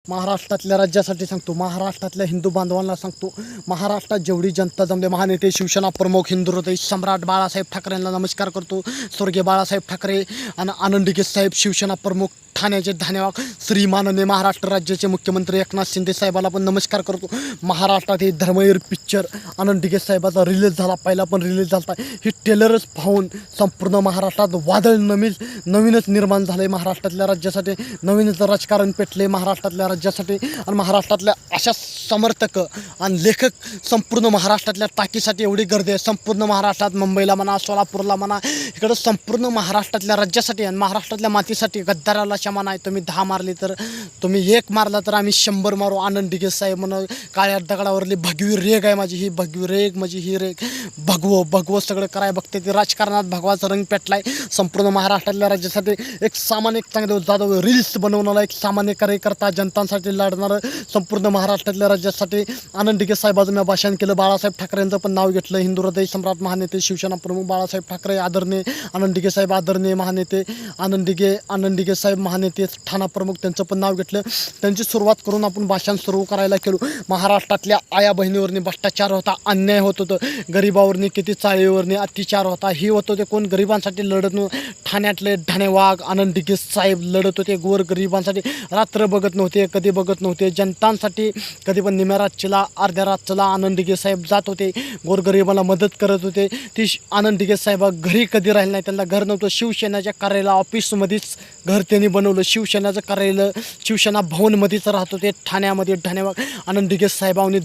महाराष्ट्रातल्या राज्यासाठी सांगतो, महाराष्ट्रातल्या हिंदू बांधवांना सांगतो, महाराष्ट्रात जेवढी जनता जमले, महानेते शिवसेना प्रमुख हिंदू हृदय सम्राट बाळासाहेब ठाकरेंना नमस्कार करतो. स्वर्गीय बाळासाहेब ठाकरे आणि आनंदीगे साहेब शिवसेना प्रमुख ठाण्याचे धन्यवाद. श्री माननीय महाराष्ट्र राज्याचे मुख्यमंत्री एकनाथ शिंदे साहेबाला पण नमस्कार करतो. महाराष्ट्रात हे धर्मवीर पिक्चर आनंदीगे साहेबाचा रिलीज झाला, पहिला पण रिलीज झाला. ही ट्रेलरच पाहून संपूर्ण महाराष्ट्रात वादळ नवीनच निर्माण झाले. महाराष्ट्रातल्या राज्यासाठी नवीनच राजकारण पेटले महाराष्ट्रातल्या राज्यासाठी. आणि महाराष्ट्रातल्या अशा समर्थक आणि लेखक संपूर्ण महाराष्ट्रातल्या टाकीसाठी एवढी गर्दी आहे. संपूर्ण महाराष्ट्रात, मुंबईला म्हणा, सोलापूरला म्हणा, इकडं संपूर्ण महाराष्ट्रातल्या राज्यासाठी आणि महाराष्ट्रातल्या मातीसाठी गद्दाराला क्षमा नाही. तुम्ही 10 मारली तर, तुम्ही 1 मारला तर आम्ही 100 मारू. आनंदीगे साहेब म्हणून काळ्या दगडावरली भगवी रेग आहे माझी. ही भगवी रेग म्हणजे ही रेग भगवं सगळं कराय बघते. ते राजकारणात भगवाचा रंग पेटलाय. संपूर्ण महाराष्ट्रातल्या राज्यासाठी एक सामान्य चांगले जाधव रील्स बनवणारा, एक सामान्य कार्यकर्ता, जनतांसाठी लढणारं, संपूर्ण महाराष्ट्रातल्या राज्यासाठी आनंदीगे साहेबाचं मी भाषण केलं. बाळासाहेब ठाकरेंचं पण नाव घेतलं. हिंदू हृदय सम्राट महानेते शिवसेना प्रमुख बाळासाहेब ठाकरे आदरणीय, आनंदीगे साहेब आदरणीय महानेते, आनंदीगे साहेब महानेते ठाणा प्रमुख, त्यांचं पण नाव घेतलं. त्यांची सुरुवात करून आपण भाषण सुरू करायला केलो. महाराष्ट्रातल्या आया बहिणीवरनी भ्रष्टाचार होता, अन्याय होत होतं, गरिबावरनी किती चाळीवरनी अत्याचार होता. ही होत होते कोण? गरिबांसाठी लढत ठाण्यातले ठाणेवाग आनंदीगे साहेब लढत होते. गोर गरिबांसाठी रात्र बघत नव्हते, कधी बघत नव्हते. जनतांसाठी कधी पण निम्या रातचीला, अर्ध्या रातचीला आनंदीगे साहेब जात होते. गोरगरिबांना मदत करत होते. ती आनंदीगे साहेब घरी कधी राहिले नाही, त्यांना घर नव्हतं. शिवसेनेच्या कार्यालय ऑफिसमध्येच घर त्यांनी बनवलं. शिवसेनेचं कार्यालय शिवसेना भवनमध्येच राहत होते ठाण्यामध्ये. ठाणेवाग आनंदीगे साहेबांनी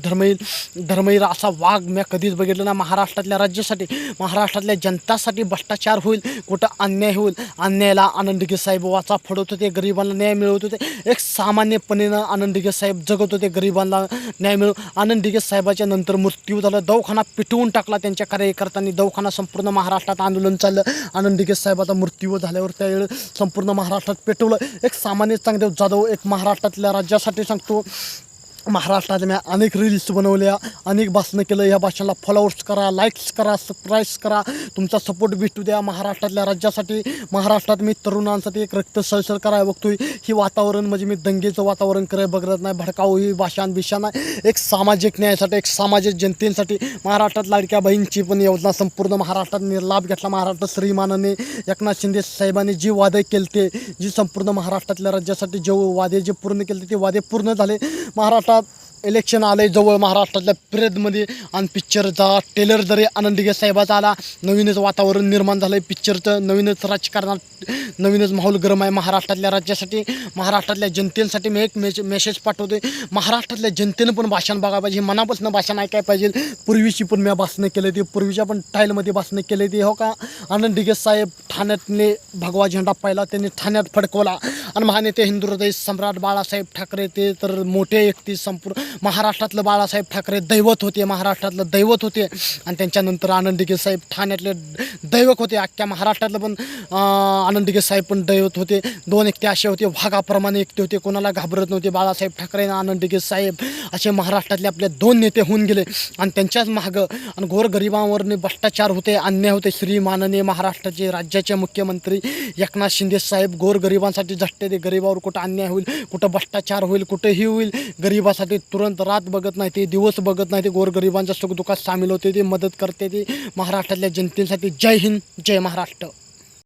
धर्मवीर असा वाघ मी कधीच बघितलं ना. महाराष्ट्रातल्या राज्यासाठी, महाराष्ट्रातल्या जनतासाठी भ्रष्टाचार होईल, कुठं अन्याय होईल, अन्यायाला आनंदीगे साहेब वाचा फोडत होते, गरिबांना न्याय मिळवत होते. एक सामान्यपणेनं आनंदीगे साहेब जगत होते, गरिबांना न्याय मिळव. आनंदीगे साहेबाच्या नंतर मृत्यू झाला, दवाखाना पिटवून टाकला त्यांच्या कार्यकर्त्यांनी. दवाखाना संपूर्ण महाराष्ट्रात आंदोलन चाललं. आनंदीगे साहेबाचा मृत्यू झाल्यावर त्यावेळी संपूर्ण महाराष्ट्रात पेटवलं. एक सामान्य चांगदेव जाधव, एक महाराष्ट्रातल्या राज्यासाठी सांगतो, महाराष्ट्रात मी अनेक रील्स बनवल्या, अनेक भाषणं केलं. या भाषणाला फॉलोअर्स करा, लाईक्स करा, सबस्क्राईब करा, तुमचा सपोर्ट भेटू द्या. महाराष्ट्रातल्या राज्यासाठी, महाराष्ट्रात मी तरुणांसाठी एक रक्त सळसळ करायला बघतोय. ही वातावरण म्हणजे मी दंगेचं वातावरण करायला बघत नाही, भडकाऊ ही भाषण नाही. एक सामाजिक न्यायासाठी, एक सामाजिक जनतेसाठी महाराष्ट्रात लाडक्या बहीणची पण योजना संपूर्ण महाराष्ट्रात लाभ घेतला. महाराष्ट्र श्री माननीय एकनाथ शिंदे साहेबांनी जी वादे केलते, जी संपूर्ण महाराष्ट्रातल्या राज्यासाठी जे वादे जे पूर्ण केले, ते वादे पूर्ण झाले. महाराष्ट्रात इलेक्शन आले जवळ, महाराष्ट्रातल्या पिरियडमध्ये, आणि पिक्चरचा ट्रेलर जरी आनंदीगे साहेबाचा आला, नवीनच वातावरण निर्माण झालं आहे. पिक्चरचं नवीनच राजकारणात नवीनच माहोल गरम आहे. महाराष्ट्रातल्या राज्यासाठी, महाराष्ट्रातल्या जनतेसाठी मी एक मेसेज पाठवते. महाराष्ट्रातल्या जनतेनं पण भाषण बघायला पाहिजे, मनापासून भाषण ऐकायला पाहिजे. पूर्वीची पण मी भाषणं केले ते, पूर्वीच्या पण टाईलमध्ये भाषणं केले ते. हो का, आनंदीगे साहेब ठाण्यातले भगवा झेंडा पाहिला, त्यांनी ठाण्यात फडकवला. आणि महानेते हिंदू हृदय सम्राट बाळासाहेब ठाकरे, ते तर मोठे व्यक्ती, संपूर्ण महाराष्ट्रातलं बाळासाहेब ठाकरे दैवत होते, महाराष्ट्रातलं दैवत होते. आणि त्यांच्यानंतर आनंदीगे साहेब ठाण्यातले दैवत होते. अख्ख्या महाराष्ट्रातलं पण आनंदीगे साहेब पण दैवत होते. 2 व्यक्ती असे होते, वाघाप्रमाणे व्यक्ती होते, कोणाला घाबरत नव्हते. बाळासाहेब ठाकरे आणि आनंदीगे साहेब असे महाराष्ट्रातले आपले 2 नेते होऊन गेले. आणि त्यांच्याच मागं आणि गोरगरिबांवरने भ्रष्टाचार होते, अन्याय होते. श्री माननीय महाराष्ट्राचे राज्याचे मुख्यमंत्री एकनाथ शिंदे साहेब गोरगरिबांसाठी झटते. ते गरिबावर कुठं अन्याय होईल, कुठं भ्रष्टाचार होईल, कुठंही होईल, गरिबासाठी तुरंत रात बघत नाही ते, दिवस बघत नाही ते, गोरगरिबांच्या सुखदुःखात सामील होते ते, मदत करते ते. महाराष्ट्रातल्या जनतेसाठी जय हिंद, जय महाराष्ट्र.